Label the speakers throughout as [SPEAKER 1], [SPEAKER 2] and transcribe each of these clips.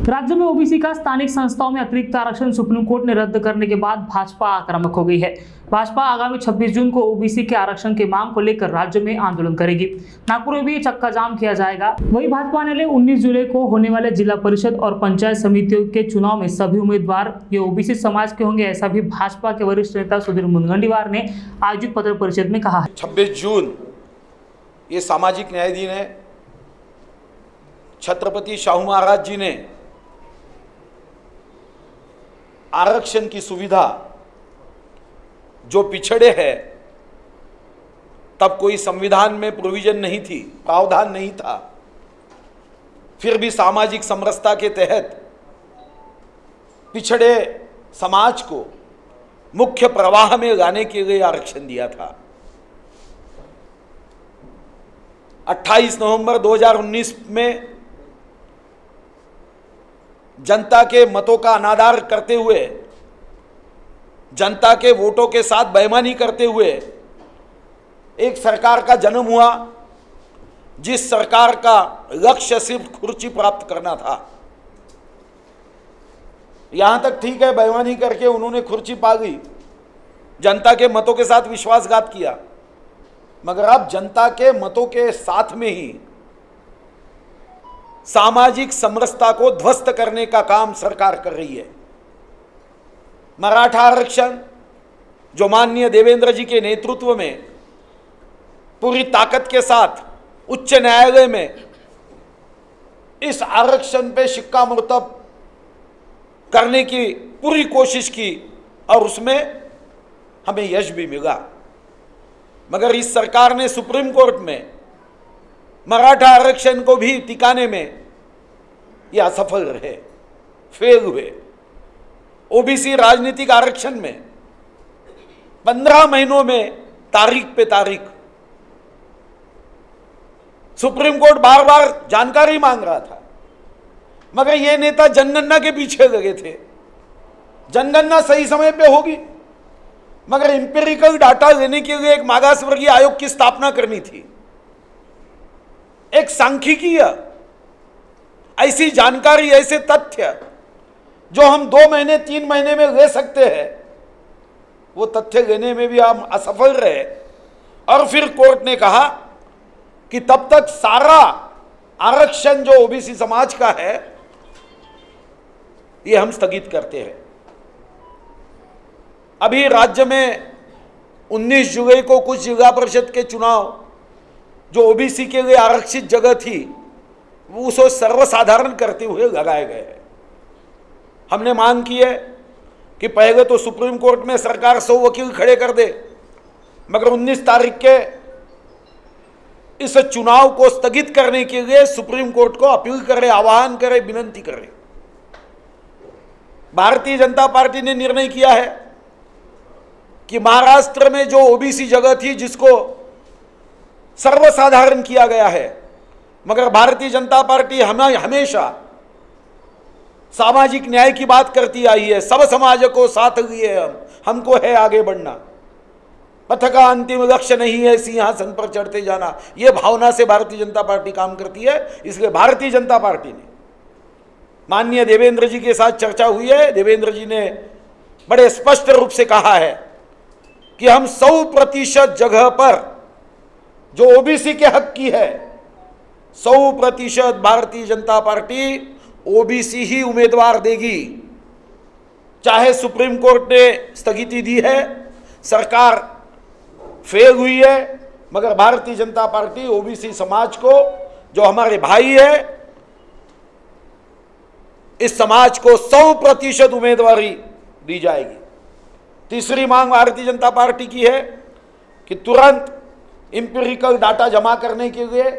[SPEAKER 1] राज्य में ओबीसी का स्थानिक संस्थाओं में अतिरिक्त आरक्षण सुप्रीम कोर्ट ने रद्द करने के बाद भाजपा आक्रामक हो गई है। भाजपा आगामी 26 जून को ओबीसी के आरक्षण की मांग को लेकर राज्य में आंदोलन करेगी। नागपुर में भी चक्का जाम किया जाएगा। वहीं भाजपा ने 19 जुलाई को होने वाले जिला परिषद और पंचायत समितियों के चुनाव में सभी उम्मीदवार ये ओबीसी समाज के होंगे, ऐसा भी भाजपा के वरिष्ठ नेता सुधीर मुनगंटीवार ने आयोजित पत्रकार परिषद में कहा है।
[SPEAKER 2] 26 जून ये सामाजिक न्याय दिन है। छत्रपति शाहू महाराज जी ने आरक्षण की सुविधा जो पिछड़े है, तब कोई संविधान में प्रोविजन नहीं थी, प्रावधान नहीं था, फिर भी सामाजिक समरसता के तहत पिछड़े समाज को मुख्य प्रवाह में लाने के लिए आरक्षण दिया था। 28 नवंबर 2019 में जनता के मतों का अनादर करते हुए, जनता के वोटों के साथ बेईमानी करते हुए एक सरकार का जन्म हुआ, जिस सरकार का लक्ष्य सिर्फ कुर्सी प्राप्त करना था। यहां तक ठीक है, बेईमानी करके उन्होंने कुर्सी पा ली, जनता के मतों के साथ विश्वासघात किया, मगर अब जनता के मतों के साथ में ही सामाजिक समरसता को ध्वस्त करने का काम सरकार कर रही है। मराठा आरक्षण जो माननीय देवेंद्र जी के नेतृत्व में पूरी ताकत के साथ उच्च न्यायालय में इस आरक्षण पे शिक्कामोर्तब करने की पूरी कोशिश की और उसमें हमें यश भी मिला, मगर इस सरकार ने सुप्रीम कोर्ट में मराठा आरक्षण को भी टिकाने में ये असफल रहे, फेल हुए। ओबीसी राजनीतिक आरक्षण में 15 महीनों में तारीख पे तारीख सुप्रीम कोर्ट बार बार जानकारी मांग रहा था, मगर ये नेता जनगणना के पीछे लगे थे। जनगणना सही समय पे होगी, मगर इंपेरिकल डाटा लेने के लिए एक मागास वर्गीय आयोग की स्थापना करनी थी। एक सांख्यिकीय ऐसी जानकारी, ऐसे तथ्य जो हम 2 महीने 3 महीने में ले सकते हैं, वो तथ्य लेने में भी हम असफल रहे। और फिर कोर्ट ने कहा कि तब तक सारा आरक्षण जो ओबीसी समाज का है ये हम स्थगित करते हैं। अभी राज्य में 19 जुलाई को कुछ जिला परिषद के चुनाव जो ओबीसी के लिए आरक्षित जगह थी, वो उसको सर्वसाधारण करते हुए लगाए गए हैं। हमने मांग की है कि पहले तो सुप्रीम कोर्ट में सरकार 100 वकील खड़े कर दे, मगर 19 तारीख के इस चुनाव को स्थगित करने के लिए सुप्रीम कोर्ट को अपील करे, आह्वान करे, विनती करे। भारतीय जनता पार्टी ने निर्णय किया है कि महाराष्ट्र में जो ओबीसी जगह थी जिसको सर्वसाधारण किया गया है, मगर भारतीय जनता पार्टी हमेशा सामाजिक न्याय की बात करती आई है। सब समाज को साथ लिए हमको है आगे बढ़ना, पथ का अंतिम लक्ष्य नहीं है सिंहासन पर चढ़ते जाना, यह भावना से भारतीय जनता पार्टी काम करती है। इसलिए भारतीय जनता पार्टी ने माननीय देवेंद्र जी के साथ चर्चा हुई है। देवेंद्र जी ने बड़े स्पष्ट रूप से कहा है कि हम 100% जगह पर जो ओबीसी के हक की है, 100% भारतीय जनता पार्टी ओबीसी ही उम्मीदवार देगी। चाहे सुप्रीम कोर्ट ने स्थगिति दी है, सरकार फेल हुई है, मगर भारतीय जनता पार्टी ओबीसी समाज को, जो हमारे भाई है, इस समाज को 100% उम्मीदवारी दी जाएगी। तीसरी मांग भारतीय जनता पार्टी की है कि तुरंत इंपेरिकल डाटा जमा करने के लिए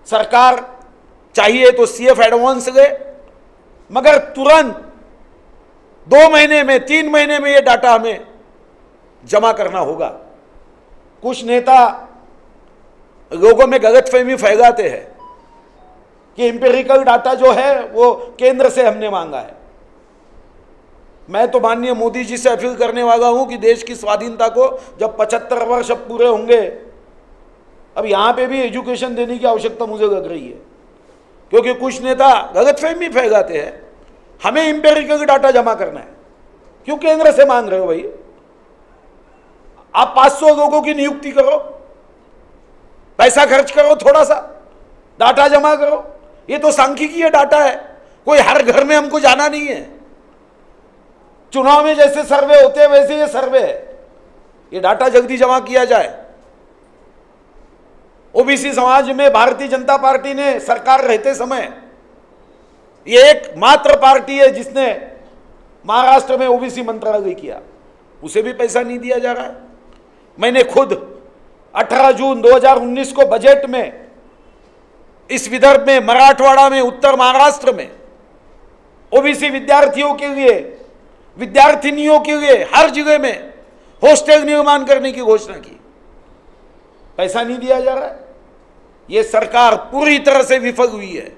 [SPEAKER 2] सरकार चाहिए तो सीएफ एडवांस ले, मगर तुरंत 2 महीने में 3 महीने में ये डाटा हमें जमा करना होगा। कुछ नेता लोगों में गलतफहमी फैलाते हैं कि इंपेरिकल डाटा जो है वो केंद्र से हमने मांगा है। मैं तो माननीय मोदी जी से अपील करने वाला हूं कि देश की स्वाधीनता को जब 75 वर्ष अब पूरे होंगे, अब यहां पे भी एजुकेशन देने की आवश्यकता मुझे लग रही है। क्योंकि कुछ नेता गलतफहमी फैलाते हैं हमें इंपेरिकल डाटा जमा करना है। क्यों केंद्र से मांग रहे हो भाई? आप 500 लोगों की नियुक्ति करो, पैसा खर्च करो, थोड़ा सा डाटा जमा करो। ये तो सांख्यिकीय डाटा है, कोई हर घर में हमको जाना नहीं है। चुनाव में जैसे सर्वे होते हैं वैसे ये सर्वे है। ये डाटा जल्दी जमा किया जाए। ओबीसी समाज में भारतीय जनता पार्टी ने सरकार रहते समय ये एकमात्र पार्टी है जिसने महाराष्ट्र में ओबीसी मंत्रालय किया, उसे भी पैसा नहीं दिया जा रहा है। मैंने खुद 18 जून 2019 को बजट में इस विदर्भ में, मराठवाड़ा में, उत्तर महाराष्ट्र में ओबीसी विद्यार्थियों के लिए, विद्यार्थिनियों के लिए हर जगह में हॉस्टल निर्माण करने की घोषणा की। पैसा नहीं दिया जा रहा है। यह सरकार पूरी तरह से विफल हुई है।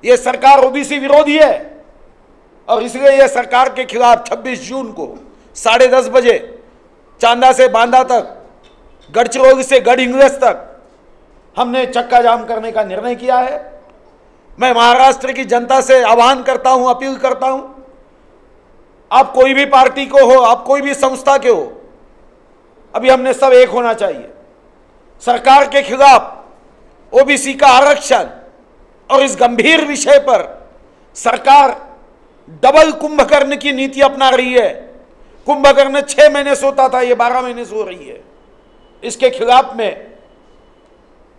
[SPEAKER 2] यह सरकार ओबीसी विरोधी है और इसलिए यह सरकार के खिलाफ 26 जून को 10:30 बजे चांदा से बांदा तक, गढ़चिरौली से गढ़हिंग्लज तक हमने चक्का जाम करने का निर्णय किया है। मैं महाराष्ट्र की जनता से आह्वान करता हूं, अपील करता हूं, आप कोई भी पार्टी को हो, आप कोई भी संस्था के हो, अभी हमने सब एक होना चाहिए। सरकार के खिलाफ ओबीसी का आरक्षण और इस गंभीर विषय पर सरकार डबल कुंभकर्ण की नीति अपना रही है। कुंभकर्ण 6 महीने सोता था, ये 12 महीने सो रही है। इसके खिलाफ में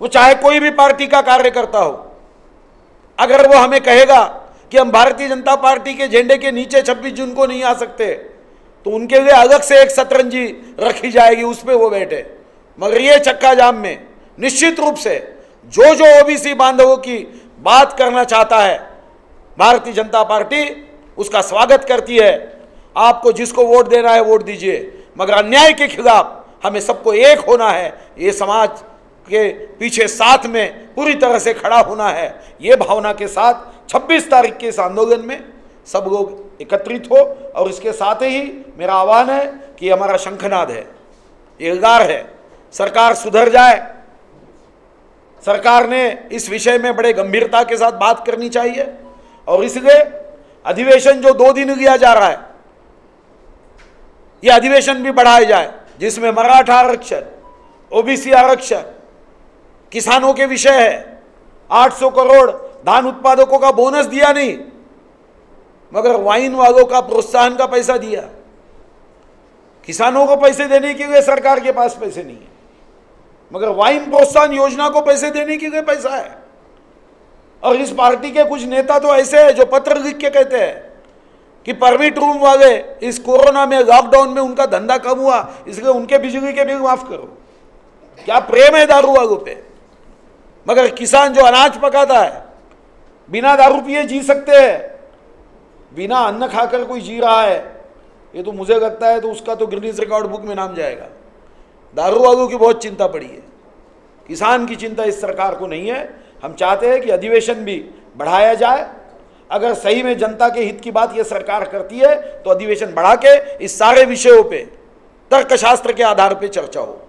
[SPEAKER 2] वो चाहे कोई भी पार्टी का कार्यकर्ता हो, अगर वो हमें कहेगा कि हम भारतीय जनता पार्टी के झंडे के नीचे 26 जून को नहीं आ सकते, तो उनके लिए अलग से एक सतरंजी रखी जाएगी, उस पर वो बैठे। मगर ये चक्का जाम में निश्चित रूप से जो जो ओबीसी बांधवों की बात करना चाहता है, भारतीय जनता पार्टी उसका स्वागत करती है। आपको जिसको वोट देना है वोट दीजिए, मगर अन्याय के खिलाफ हमें सबको एक होना है। ये समाज के पीछे साथ में पूरी तरह से खड़ा होना है। ये भावना के साथ 26 तारीख के इस आंदोलन में सब लोग एकत्रित हो। और इसके साथ ही मेरा आह्वान है कि हमारा शंखनाद है, एल्गार है, सरकार सुधर जाए। सरकार ने इस विषय में बड़े गंभीरता के साथ बात करनी चाहिए और इसलिए अधिवेशन जो 2 दिन लिया जा रहा है, यह अधिवेशन भी बढ़ाया जाए, जिसमें मराठा आरक्षण, ओबीसी आरक्षण, किसानों के विषय है। 800 करोड़ धान उत्पादकों का बोनस दिया नहीं, मगर वाइन वालों का प्रोत्साहन का पैसा दिया। किसानों को पैसे देने के लिए सरकार के पास पैसे नहीं है, मगर वाइन प्रोत्साहन योजना को पैसे देने के लिए पैसा है। और इस पार्टी के कुछ नेता तो ऐसे हैं जो पत्र लिख के कहते हैं कि परमिट रूम वाले इस कोरोना में, लॉकडाउन में उनका धंधा कम हुआ, इसलिए उनके बिजली के बिल माफ करो। क्या प्रेम है दारू वालों पे? मगर किसान जो अनाज पकाता है, बिना दारू पिए जी सकते हैं, बिना अन्न खाकर कोई जी रहा है, ये तो मुझे लगता है तो उसका तो गिनीज रिकॉर्ड बुक में नाम जाएगा। दारू वालों की बहुत चिंता पड़ी है, किसान की चिंता इस सरकार को नहीं है। हम चाहते हैं कि अधिवेशन भी बढ़ाया जाए। अगर सही में जनता के हित की बात यह सरकार करती है तो अधिवेशन बढ़ा के इस सारे विषयों पे तर्कशास्त्र के आधार पे चर्चा हो।